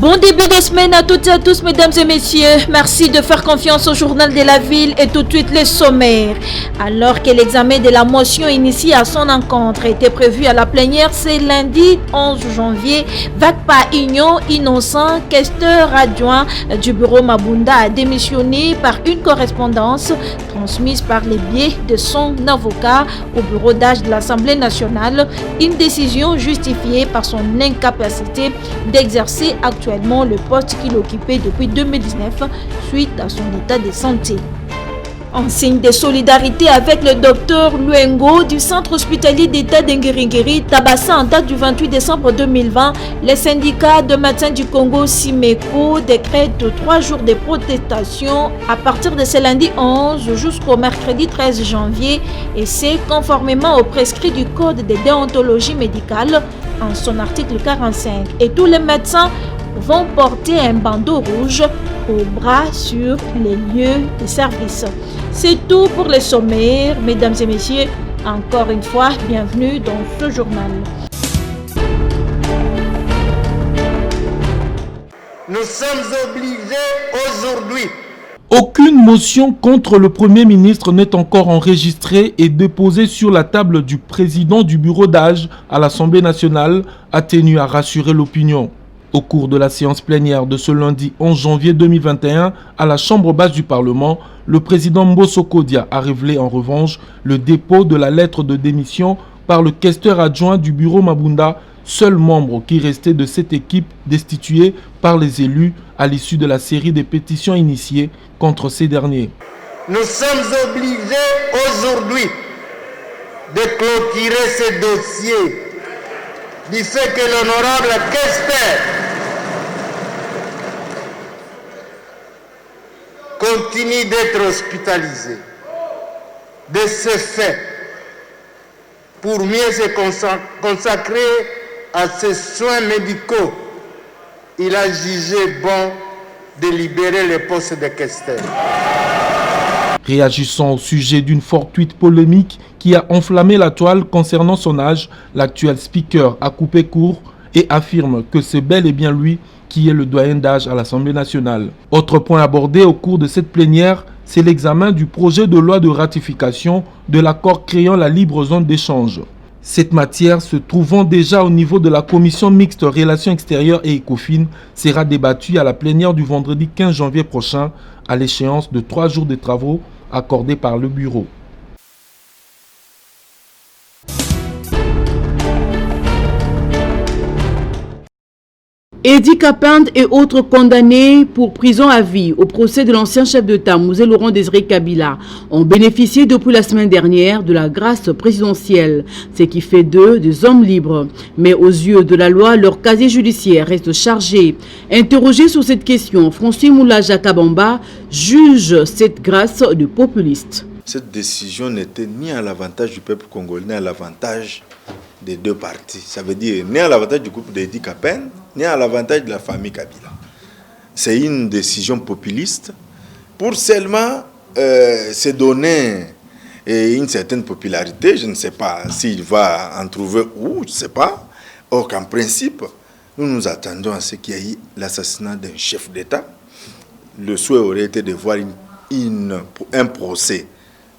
Bon début de semaine à toutes et à tous, mesdames et messieurs. Merci de faire confiance au journal de la ville et tout de suite les sommaires. Alors que l'examen de la motion initiée à son encontre était prévu à la plénière ce lundi 11 janvier, Vakpa Union Innocent, questeur adjoint du bureau Mabunda, a démissionné par une correspondance transmise par les biais de son avocat au bureau d'âge de l'Assemblée nationale, une décision justifiée par son incapacité d'exercer actuellement le poste qu'il occupait depuis 2019 suite à son état de santé. En signe de solidarité avec le docteur Luengo du centre hospitalier d'État d'Ngiringiri, Tabassa, en date du 28 décembre 2020, les syndicats de médecins du Congo, SIMECO, décrètent 3 jours de protestation à partir de ce lundi 11 jusqu'au mercredi 13 janvier, et c'est conformément au prescrit du Code de déontologie médicale en son article 45. Et tous les médecins vont porter un bandeau rouge au bras sur les lieux de service. C'est tout pour les sommaires, mesdames et messieurs. Encore une fois, bienvenue dans ce journal. Nous sommes obligés aujourd'hui. Aucune motion contre le Premier ministre n'est encore enregistrée et déposée sur la table du président du bureau d'âge à l'Assemblée nationale, a tenu à rassurer l'opinion. Au cours de la séance plénière de ce lundi 11 janvier 2021 à la Chambre basse du Parlement, le président Mbosso Kodia a révélé en revanche le dépôt de la lettre de démission par le questeur adjoint du bureau Mabunda, seul membre qui restait de cette équipe destituée par les élus à l'issue de la série de pétitions initiées contre ces derniers. Nous sommes obligés aujourd'hui de clôturer ce dossier du fait que l'honorable questeur continue d'être hospitalisé. De ce fait, pour mieux se consacrer à ses soins médicaux, il a jugé bon de libérer le poste de questeur. Réagissant au sujet d'une fortuite polémique qui a enflammé la toile concernant son âge, l'actuel speaker a coupé court et affirme que c'est bel et bien lui qui est le doyen d'âge à l'Assemblée nationale. Autre point abordé au cours de cette plénière, c'est l'examen du projet de loi de ratification de l'accord créant la libre zone d'échange. Cette matière, se trouvant déjà au niveau de la commission mixte Relations extérieures et Ecofin, sera débattue à la plénière du vendredi 15 janvier prochain, à l'échéance de 3 jours de travaux accordés par le bureau. Eddie Kapende et autres condamnés pour prison à vie au procès de l'ancien chef d'État Mouzé Laurent Désiré Kabila ont bénéficié depuis la semaine dernière de la grâce présidentielle, ce qui fait d'eux des hommes libres. Mais aux yeux de la loi, leur casier judiciaire reste chargé. Interrogé sur cette question, François Moulaja Kabamba juge cette grâce de populiste. Cette décision n'était ni à l'avantage du peuple congolais, ni à l'avantage des deux partis. Ça veut dire ni à l'avantage du groupe d'Eddie Kapende, ni à l'avantage de la famille Kabila. C'est une décision populiste pour seulement se donner une certaine popularité. Je ne sais pas s'il va en trouver où, je ne sais pas. Or qu'en principe, nous nous attendons à ce qu'il y ait l'assassinat d'un chef d'État. Le souhait aurait été de voir un procès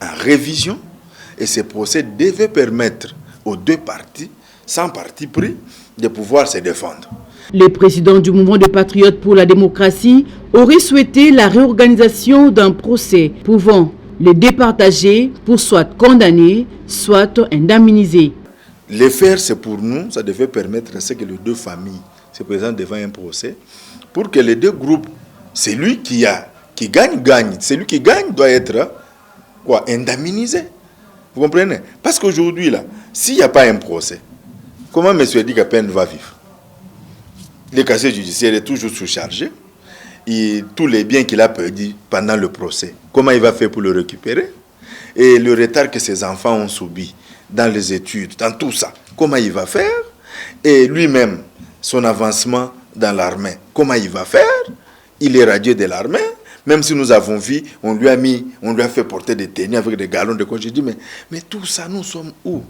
en révision, et ce procès devait permettre aux deux parties, sans parti pris, de pouvoir se défendre. Les présidents du mouvement des patriotes pour la démocratie auraient souhaité la réorganisation d'un procès pouvant les départager pour soit condamner, soit indemniser. Les faire, c'est pour nous, ça devait permettre à ce que les deux familles se présentent devant un procès, pour que les deux groupes, celui qui gagne, gagne. Celui qui gagne doit être indemnisé. Vous comprenez? Parce qu'aujourd'hui, là, s'il n'y a pas un procès, comment M. Eddie Kapende va vivre? Le casier judiciaire est toujours sous-chargé. Et tous les biens qu'il a perdus pendant le procès, comment il va faire pour le récupérer? Et le retard que ses enfants ont subi dans les études, dans tout ça, comment il va faire? Et lui-même, son avancement dans l'armée, comment il va faire? Il est radié de l'armée. Même si nous avons vu, on lui a fait porter des tenues avec des galons de coche. Je dis, mais tout ça, nous sommes où?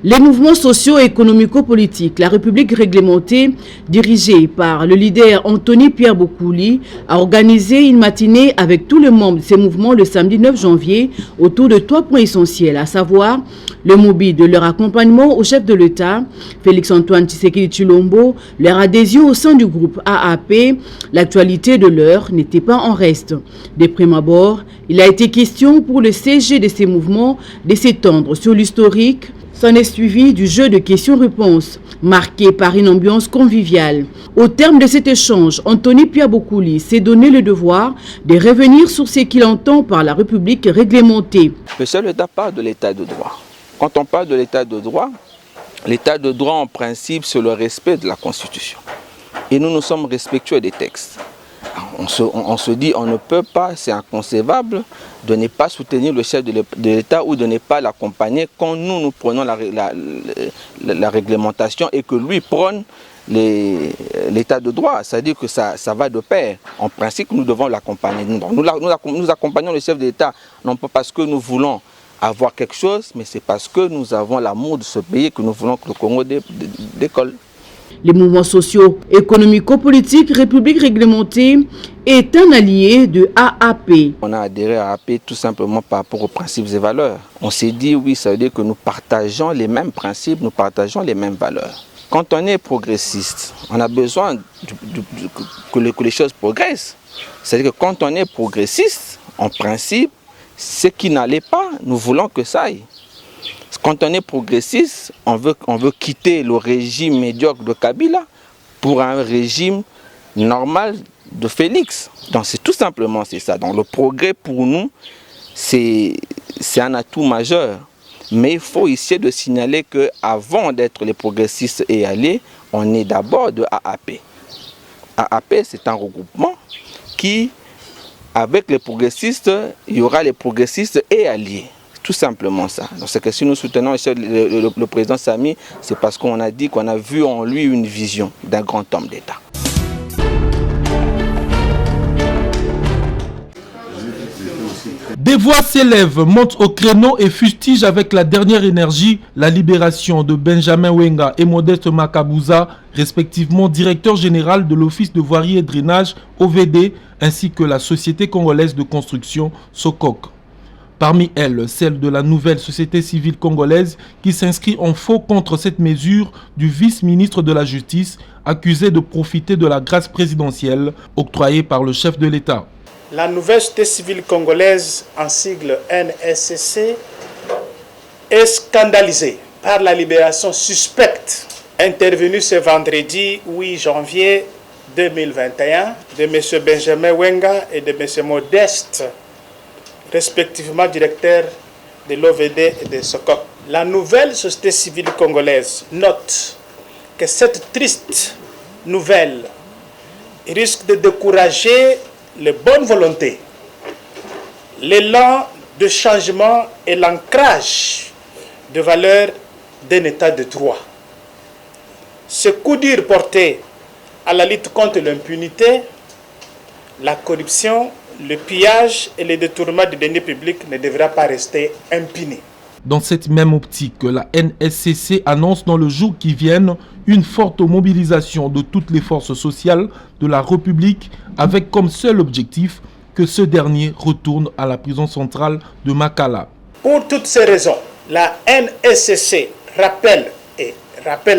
Les mouvements socio-économico-politiques, la République réglementée, dirigée par le leader Anthony Pierre Bokouli, a organisé une matinée avec tous les membres de ces mouvements le samedi 9 janvier autour de 3 points essentiels, à savoir le mobile de leur accompagnement au chef de l'État, Félix-Antoine Tshisekedi Tshilombo, leur adhésion au sein du groupe AAP. L'actualité de l'heure n'était pas en reste. De prime abord, il a été question pour le CG de ces mouvements de s'étendre sur l'historique. S'en est suivi du jeu de questions-réponses, marqué par une ambiance conviviale. Au terme de cet échange, Anthony Pierre Bokouli s'est donné le devoir de revenir sur ce qu'il entend par la République réglementée. Le chef de l'État parle de l'état de droit. Quand on parle de l'état de droit en principe, c'est le respect de la Constitution. Et nous sommes respectueux des textes. On se dit, on ne peut pas, c'est inconcevable de ne pas soutenir le chef de l'État ou de ne pas l'accompagner quand nous prenons la réglementation et que lui prenne l'état de droit. C'est-à-dire que ça va de pair. En principe, nous devons l'accompagner. Nous accompagnons le chef de l'État, non pas parce que nous voulons avoir quelque chose, mais c'est parce que nous avons l'amour de ce pays que nous voulons que le Congo décolle. Les mouvements sociaux, économico-politiques, République réglementée est un allié de AAP. On a adhéré à AAP tout simplement par rapport aux principes et valeurs. On s'est dit oui, ça veut dire que nous partageons les mêmes principes, nous partageons les mêmes valeurs. Quand on est progressiste, on a besoin que les choses progressent. C'est-à-dire que quand on est progressiste, en principe, ce qui n'allait pas, nous voulons que ça aille. Quand on est progressiste, on veut quitter le régime médiocre de Kabila pour un régime normal de Félix. Donc c'est tout simplement ça. Donc le progrès pour nous, c'est un atout majeur. Mais il faut essayer de signaler qu'avant d'être les progressistes et alliés, on est d'abord de AAP. AAP, c'est un regroupement qui, avec les progressistes, il y aura les progressistes et alliés. Tout simplement ça. Donc c'est que si nous soutenons le président Sami, c'est parce qu'on a dit qu'on a vu en lui une vision d'un grand homme d'État. Des voix s'élèvent, montent au créneau et fustigent avec la dernière énergie la libération de Benjamin Wenga et Modeste Makabouza, respectivement directeur général de l'Office de voirie et drainage OVD, ainsi que la Société congolaise de construction SOCOC. Parmi elles, celle de la nouvelle société civile congolaise qui s'inscrit en faux contre cette mesure du vice-ministre de la Justice accusé de profiter de la grâce présidentielle octroyée par le chef de l'État. La nouvelle société civile congolaise, en sigle NSCC, est scandalisée par la libération suspecte intervenue ce vendredi 8 janvier 2021 de M. Benjamin Wenga et de M. Modeste, respectivement directeur de l'OVD et de SOCOC. La nouvelle société civile congolaise note que cette triste nouvelle risque de décourager les bonnes volontés, l'élan de changement et l'ancrage de valeurs d'un état de droit. Ce coup dur porté à la lutte contre l'impunité, la corruption, le pillage et le détournement des deniers publics ne devra pas rester impunis. Dans cette même optique, la NSCC annonce dans le jour qui viennent une forte mobilisation de toutes les forces sociales de la République avec comme seul objectif que ce dernier retourne à la prison centrale de Makala. Pour toutes ces raisons, la NSCC rappelle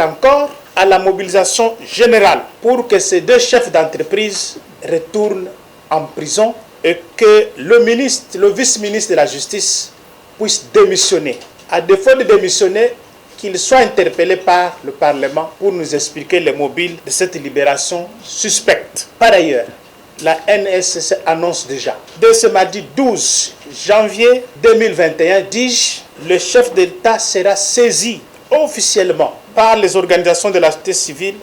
encore à la mobilisation générale pour que ces deux chefs d'entreprise retournent en prison et que le vice-ministre de la Justice puisse démissionner. À défaut de démissionner, qu'il soit interpellé par le Parlement pour nous expliquer les mobiles de cette libération suspecte. Par ailleurs, la NSCC annonce déjà, dès ce mardi 12 janvier 2021, dis-je, le chef d'État sera saisi officiellement par les organisations de la société civile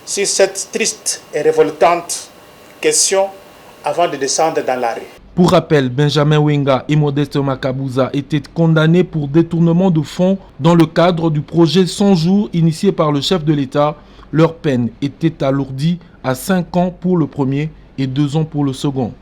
sur cette triste et révoltante question avant de descendre dans la rue. Pour rappel, Benjamin Wenga et Modeste Makabouza étaient condamnés pour détournement de fonds dans le cadre du projet 100 jours initié par le chef de l'État. Leur peine était alourdie à 5 ans pour le premier et 2 ans pour le second.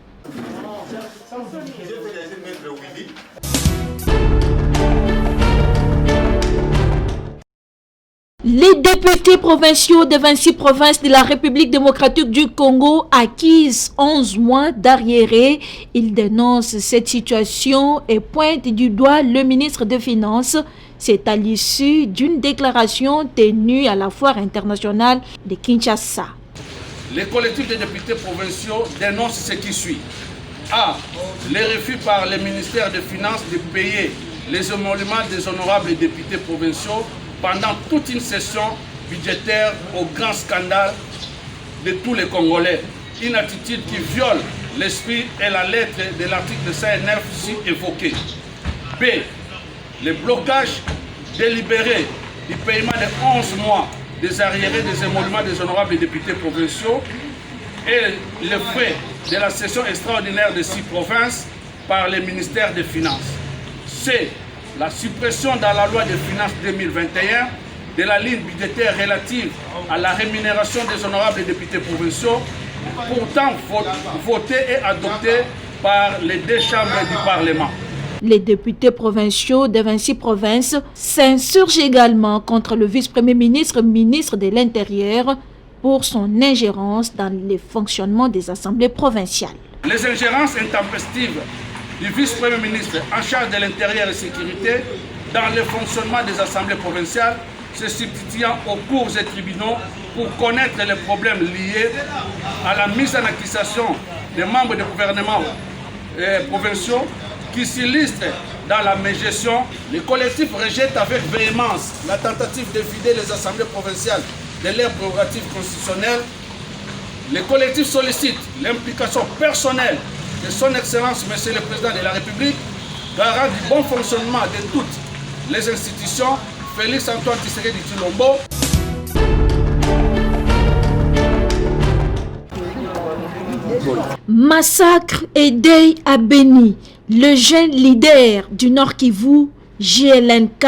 députés provinciaux de 26 provinces de la République démocratique du Congo acquisent 11 mois d'arriéré. Ils dénoncent cette situation et pointent du doigt le ministre des Finances. C'est à l'issue d'une déclaration tenue à la foire internationale de Kinshasa. Les collectifs de députés provinciaux dénoncent ce qui suit. A. Les refus par le ministère des Finances de payer les émoluments des honorables députés provinciaux pendant toute une session budgétaire au grand scandale de tous les Congolais. Une attitude qui viole l'esprit et la lettre de l'article 109 ci évoqué. B. Le blocage délibéré du paiement de 11 mois des arriérés des émoluments des honorables députés provinciaux et le frais de la session extraordinaire de 6 provinces par le ministère des Finances. C. La suppression dans la loi des finances 2021 de la ligne budgétaire relative à la rémunération des honorables députés provinciaux, pourtant votée et adoptée par les deux chambres du Parlement. Les députés provinciaux de 26 provinces s'insurgent également contre le vice-premier ministre, ministre de l'Intérieur, pour son ingérence dans le fonctionnement des assemblées provinciales. Les ingérences intempestives du vice-premier ministre en charge de l'intérieur et sécurité dans le fonctionnement des assemblées provinciales, se substituant aux cours et tribunaux pour connaître les problèmes liés à la mise en accusation des membres du gouvernement provinciaux qui s'illustrent dans la mégestion. Les collectifs rejettent avec véhémence la tentative de vider les assemblées provinciales de leurs prérogatives constitutionnelles. Les collectifs sollicitent l'implication personnelle de son Excellence, Monsieur le Président de la République, garant du bon fonctionnement de toutes les institutions, Félix Antoine Tshisekedi Tshilombo. Massacre et deuil à Beni. Le jeune leader du Nord Kivu, JLNK,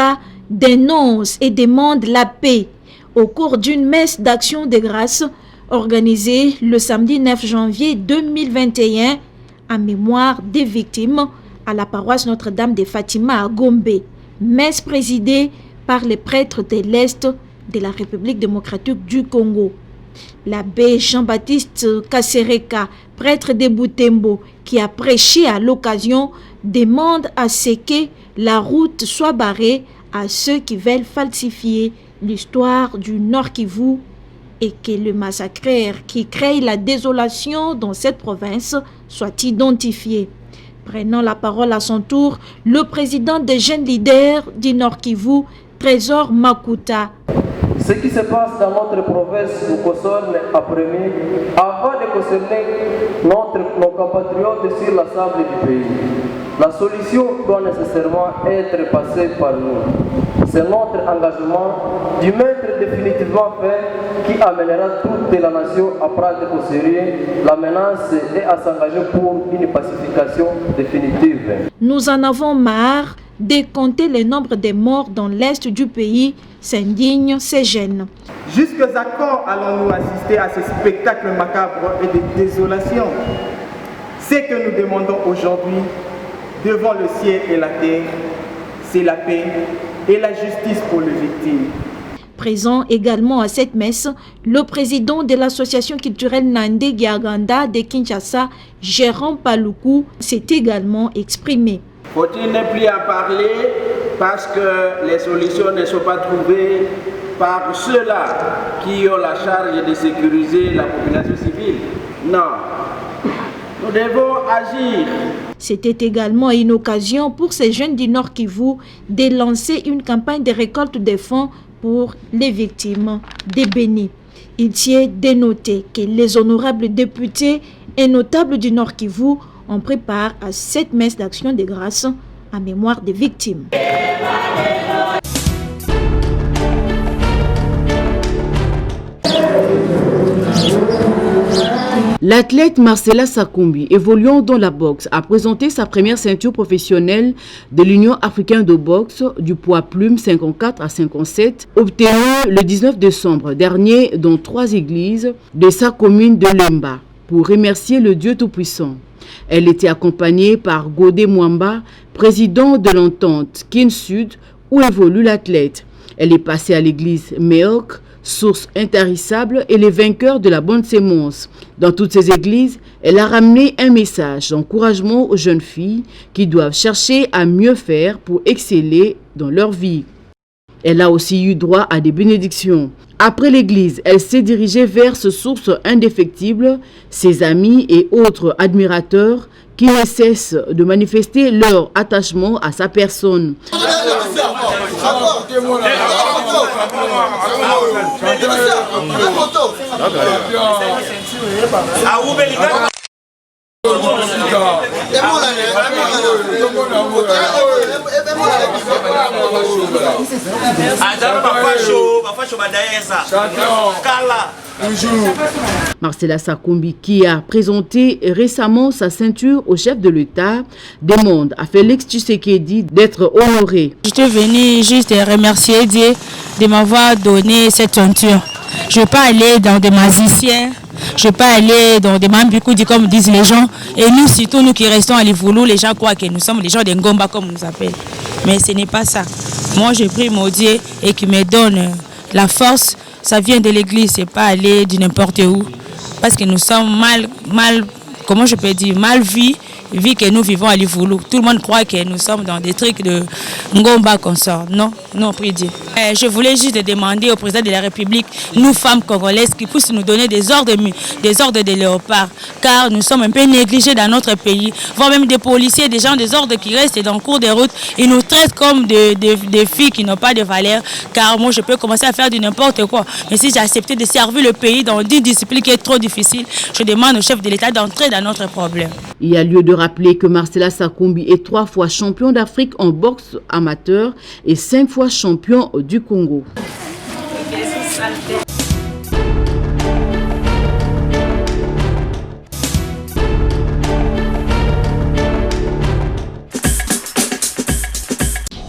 dénonce et demande la paix au cours d'une messe d'action de grâce organisée le samedi 9 janvier 2021 en mémoire des victimes à la paroisse Notre-Dame de Fatima à Gombe. Messe présidée par les prêtres de l'Est de la République démocratique du Congo. L'abbé Jean-Baptiste Kassereka, prêtre de Butembo, qui a prêché à l'occasion, demande à ce que la route soit barrée à ceux qui veulent falsifier l'histoire du Nord Kivu et que le massacreur qui crée la désolation dans cette province soit identifié. Prenant la parole à son tour, le président des jeunes leaders du Nord Kivu, Trésor Makuta. Ce qui se passe dans notre province nous concerne à premier, avant de concerner nos compatriotes sur l'ensemble du pays. La solution doit nécessairement être passée par nous. C'est notre engagement d'y mettre définitivement fin qui amènera toute la nation à prendre au sérieux la menace et à s'engager pour une pacification définitive. Nous en avons marre de compter le nombre de morts dans l'est du pays, s'indignent ces jeunes. Jusqu'à quand allons-nous assister à ce spectacle macabre et de désolation? Ce que nous demandons aujourd'hui, devant le ciel et la terre, c'est la paix et la justice pour les victimes. Présent également à cette messe, le président de l'association culturelle Nandé Giaganda de Kinshasa, Jérôme Paluku, s'est également exprimé. Faut-il ne plus en parler parce que les solutions ne sont pas trouvées par ceux-là qui ont la charge de sécuriser la population civile? Non. Nous devons agir. C'était également une occasion pour ces jeunes du Nord Kivu de lancer une campagne de récolte de fonds pour les victimes des Béni. Il tient de noter que les honorables députés et notables du Nord Kivu ont pris part à cette messe d'action de grâce en mémoire des victimes. L'athlète Marcella Sakumbi, évoluant dans la boxe, a présenté sa première ceinture professionnelle de l'Union africaine de boxe du poids plume 54 à 57, obtenue le 19 décembre dernier dans 3 églises de sa commune de Lemba, pour remercier le Dieu Tout-Puissant. Elle était accompagnée par Godé Mwamba, président de l'entente Kin Sud, où évolue l'athlète. Elle est passée à l'église Méoc, source intarissable et les vainqueurs de la bonne sémence. Dans toutes ces églises, elle a ramené un message d'encouragement aux jeunes filles qui doivent chercher à mieux faire pour exceller dans leur vie. Elle a aussi eu droit à des bénédictions. Après l'église, elle s'est dirigée vers ce source indéfectible, ses amis et autres admirateurs qui ne cessent de manifester leur attachement à sa personne. Marcella Sakoumbi, qui a présenté récemment sa ceinture au chef de l'État, demande à Félix Tshisekedi d'être honoré. Je suis venu juste remercier Dieu de m'avoir donné cette ceinture. Je ne vais pas aller dans des magiciens, je ne vais pas aller dans des mambikoudi comme disent les gens. Et nous, surtout nous qui restons à Livoulou, les gens croient que nous sommes les gens de Ngomba comme on nous appelle. Mais ce n'est pas ça. Moi, je prie mon Dieu et qui me donne la force. Ça vient de l'église, c'est pas aller de n'importe où. Parce que nous sommes comment je peux dire, mal vus, vu que nous vivons à Livoulou. Tout le monde croit que nous sommes dans des trucs de Ngomba qu'on sort. Non, non, prie Dieu. Je voulais juste demander au président de la République, nous femmes congolaises, qui puissent nous donner des ordres de léopard, car nous sommes un peu négligés dans notre pays. Voire même des policiers, des gens des ordres qui restent dans le cours des routes, ils nous traitent comme des filles qui n'ont pas de valeur, car moi je peux commencer à faire du n'importe quoi. Mais si j'ai accepté de servir le pays dans une discipline qui est trop difficile, je demande au chef de l'État d'entrer dans notre problème. Il y a lieu de rappeler que Marcella Sakoumbi est 3 fois champion d'Afrique en boxe amateur et 5 fois champion du Congo.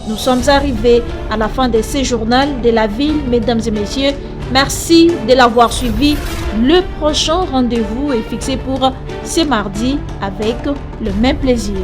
Nous sommes arrivés à la fin de ce journal de la ville, mesdames et messieurs. Merci de l'avoir suivi. Le prochain rendez-vous est fixé pour ce mardi avec le même plaisir.